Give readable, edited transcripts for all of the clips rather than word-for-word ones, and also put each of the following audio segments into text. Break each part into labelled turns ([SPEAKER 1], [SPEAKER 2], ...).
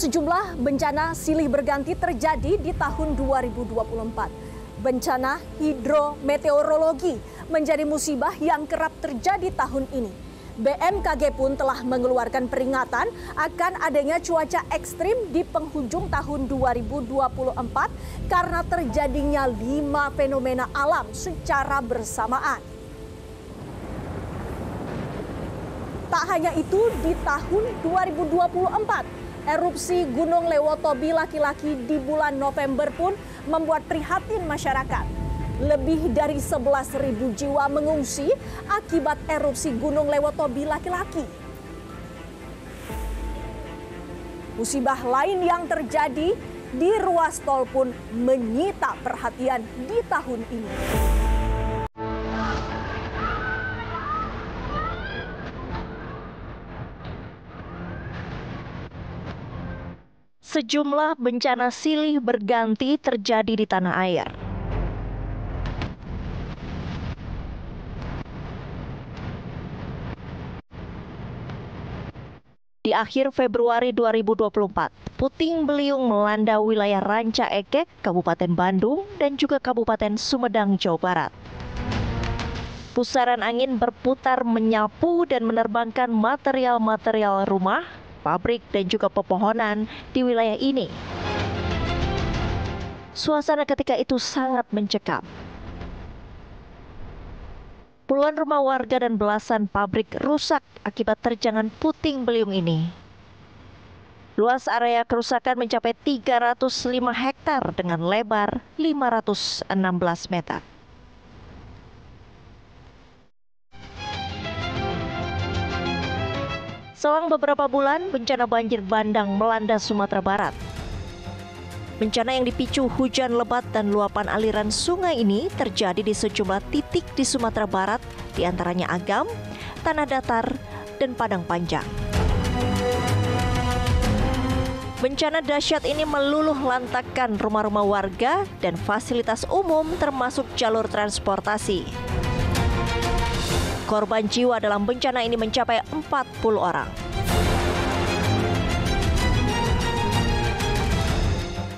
[SPEAKER 1] Sejumlah bencana silih berganti terjadi di tahun 2024. Bencana hidrometeorologi menjadi musibah yang kerap terjadi tahun ini. BMKG pun telah mengeluarkan peringatan akan adanya cuaca ekstrim di penghujung tahun 2024 karena terjadinya 5 fenomena alam secara bersamaan. Tak hanya itu, di tahun 2024, erupsi Gunung Lewotobi laki-laki di bulan November pun membuat prihatin masyarakat. Lebih dari 11.000 jiwa mengungsi akibat erupsi Gunung Lewotobi laki-laki. Musibah lain yang terjadi di ruas tol pun menyita perhatian di tahun ini.
[SPEAKER 2] Sejumlah bencana silih berganti terjadi di tanah air. Di akhir Februari 2024, puting beliung melanda wilayah Ranca Ekek, Kabupaten Bandung, dan juga Kabupaten Sumedang, Jawa Barat. Pusaran angin berputar menyapu dan menerbangkan material-material rumah, pabrik, dan juga pepohonan di wilayah ini. Suasana ketika itu sangat mencekam. Puluhan rumah warga dan belasan pabrik rusak akibat terjangan puting beliung ini. Luas area kerusakan mencapai 305 hektar dengan lebar 516 meter. Selang beberapa bulan, bencana banjir bandang melanda Sumatera Barat. Bencana yang dipicu hujan lebat dan luapan aliran sungai ini terjadi di sejumlah titik di Sumatera Barat, diantaranya Agam, Tanah Datar, dan Padang Panjang. Bencana dahsyat ini meluluh lantakkan rumah-rumah warga dan fasilitas umum termasuk jalur transportasi. Korban jiwa dalam bencana ini mencapai 40 orang.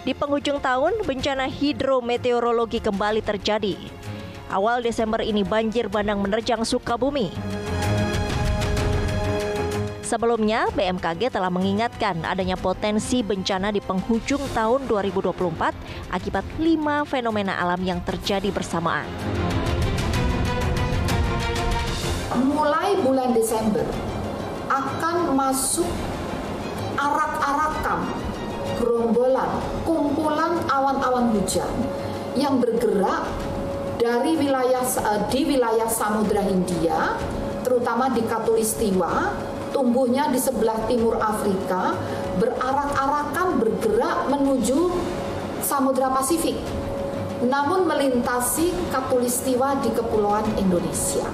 [SPEAKER 2] Di penghujung tahun, bencana hidrometeorologi kembali terjadi. Awal Desember ini banjir bandang menerjang Sukabumi. Sebelumnya, BMKG telah mengingatkan adanya potensi bencana di penghujung tahun 2024 akibat 5 fenomena alam yang terjadi bersamaan.
[SPEAKER 3] Mulai bulan Desember akan masuk arak-arakan, gerombolan, kumpulan awan-awan hujan yang bergerak dari wilayah Samudra Hindia, terutama di Khatulistiwa, tumbuhnya di sebelah timur Afrika, berarak-arakan bergerak menuju Samudra Pasifik, namun melintasi Khatulistiwa di Kepulauan Indonesia.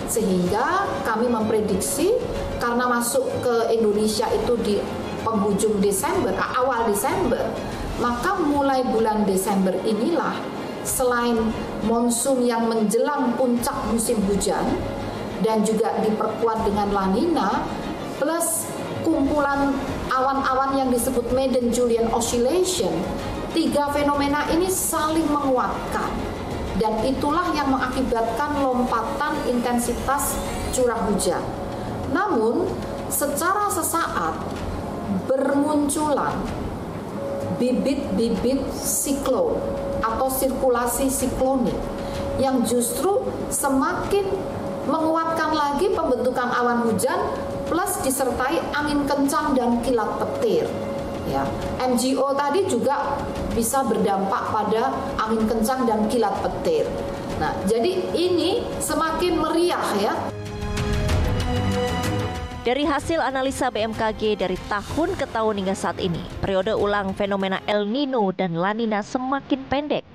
[SPEAKER 3] Sehingga kami memprediksi karena masuk ke Indonesia itu di penghujung Desember, awal Desember, maka mulai bulan Desember inilah selain monsun yang menjelang puncak musim hujan dan juga diperkuat dengan La Nina plus kumpulan awan-awan yang disebut Madden-Julian Oscillation, 3 fenomena ini saling menguatkan. Dan itulah yang mengakibatkan lompatan intensitas curah hujan. Namun, secara sesaat bermunculan bibit-bibit siklon atau sirkulasi siklonik yang justru semakin menguatkan lagi pembentukan awan hujan plus disertai angin kencang dan kilat petir. Ya, MGO tadi juga bisa berdampak pada angin kencang dan kilat petir. Nah, jadi ini semakin meriah ya.
[SPEAKER 2] Dari hasil analisa BMKG dari tahun ke tahun hingga saat ini, periode ulang fenomena El Nino dan La Nina semakin pendek.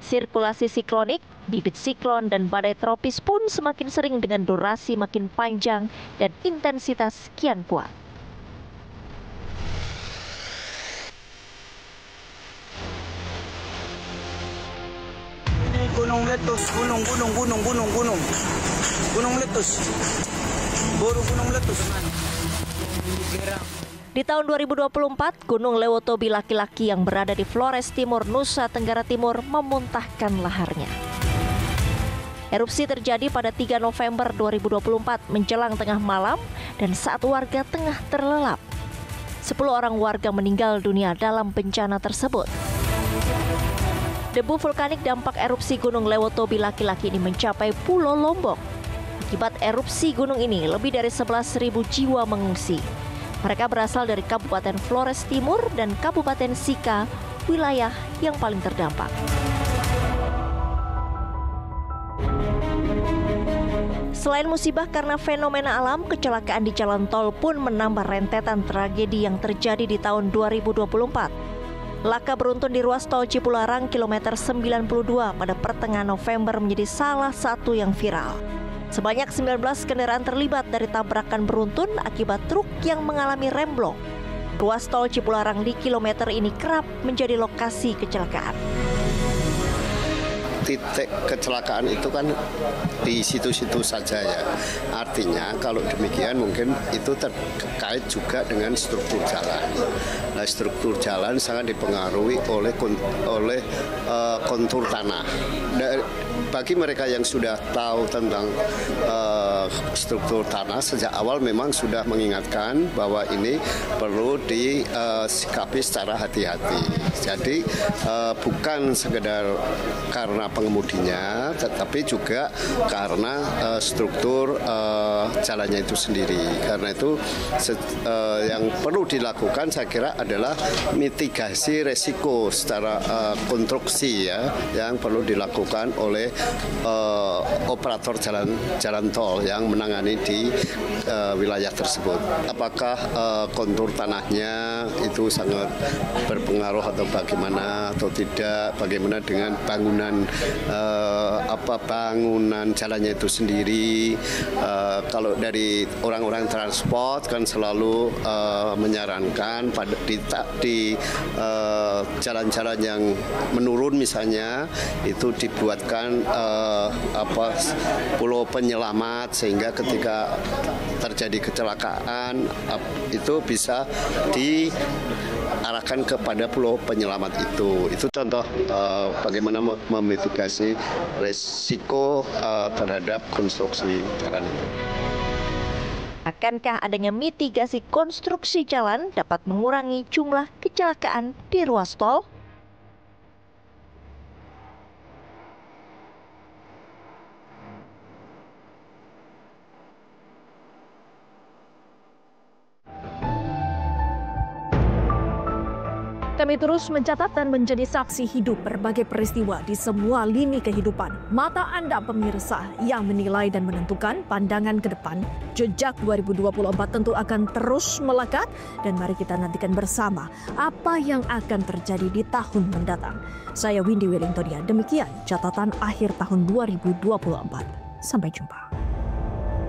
[SPEAKER 2] Sirkulasi siklonik, bibit siklon dan badai tropis pun semakin sering dengan durasi makin panjang dan intensitas kian kuat.
[SPEAKER 4] Gunung meletus, gunung meletus, baru gunung meletus.
[SPEAKER 2] Di tahun 2024, Gunung Lewotobi laki-laki yang berada di Flores Timur, Nusa Tenggara Timur memuntahkan laharnya. Erupsi terjadi pada 3 November 2024 menjelang tengah malam dan saat warga tengah terlelap. 10 orang warga meninggal dunia dalam bencana tersebut. Debu vulkanik dampak erupsi Gunung Lewotobi laki-laki ini mencapai Pulau Lombok. Akibat erupsi gunung ini, lebih dari 11.000 jiwa mengungsi. Mereka berasal dari Kabupaten Flores Timur dan Kabupaten Sika, wilayah yang paling terdampak. Selain musibah karena fenomena alam, kecelakaan di jalan tol pun menambah rentetan tragedi yang terjadi di tahun 2024. Laka beruntun di ruas tol Cipularang kilometer 92 pada pertengahan November menjadi salah satu yang viral. Sebanyak 19 kendaraan terlibat dari tabrakan beruntun akibat truk yang mengalami remblong. Ruas tol Cipularang di kilometer ini kerap menjadi lokasi kecelakaan.
[SPEAKER 4] Titik kecelakaan itu kan di situ-situ saja ya. Artinya kalau demikian mungkin itu terkait juga dengan struktur jalan. Nah, struktur jalan sangat dipengaruhi oleh kontur tanah. Bagi mereka yang sudah tahu tentang struktur tanah sejak awal memang sudah mengingatkan bahwa ini perlu disikapi secara hati-hati. Jadi bukan sekedar karena pengemudinya, tetapi juga karena struktur jalannya itu sendiri. Karena itu yang perlu dilakukan saya kira adalah mitigasi resiko secara konstruksi ya, yang perlu dilakukan oleh operator jalan tol yang menangani di wilayah tersebut. Apakah kontur tanahnya itu sangat berpengaruh atau bagaimana atau tidak? Bagaimana dengan bangunan jalannya itu sendiri? Kalau dari orang-orang transport kan selalu menyarankan di jalan-jalan yang menurun misalnya itu dibuatkan pulau penyelamat sehingga ketika terjadi kecelakaan itu bisa diarahkan kepada pulau penyelamat itu. Itu contoh bagaimana memitigasi risiko terhadap konstruksi jalan itu.
[SPEAKER 2] Akankah adanya mitigasi konstruksi jalan dapat mengurangi jumlah kecelakaan di ruas tol?
[SPEAKER 1] Kami terus mencatat dan menjadi saksi hidup berbagai peristiwa di semua lini kehidupan. Mata Anda pemirsa yang menilai dan menentukan pandangan ke depan. Jejak 2024 tentu akan terus melekat dan mari kita nantikan bersama apa yang akan terjadi di tahun mendatang. Saya Windy Wellingtonia, demikian catatan akhir tahun 2024. Sampai jumpa.